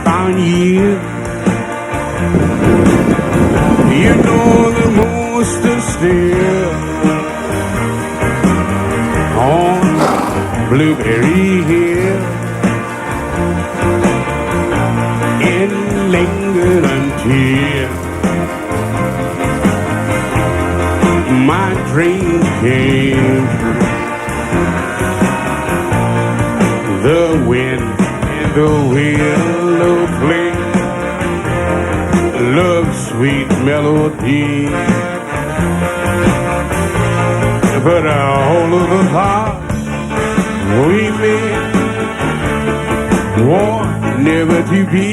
Found you. You know the most is still on Blueberry Hill, and lingered until my dream came true. The wind and the willow play love's sweet melody, but all of the hearts we made want never to be.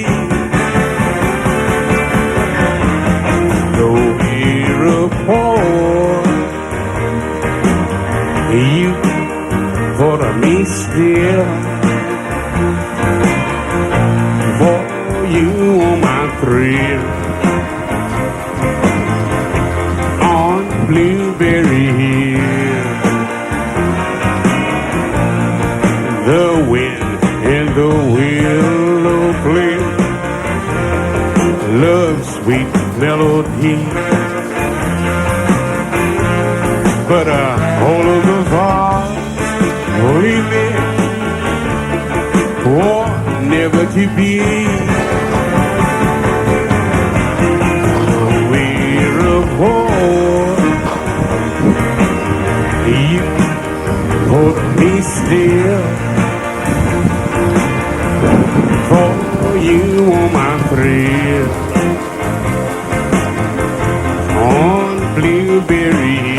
Though we're apart, you thought of me still. For you are my thrill on Blueberry Hill. The wind and the willow play love's sweet melody, but all of the thoughts we made want never to be. We're apart, you hold me still. For you are my thrill on Blueberry Hill.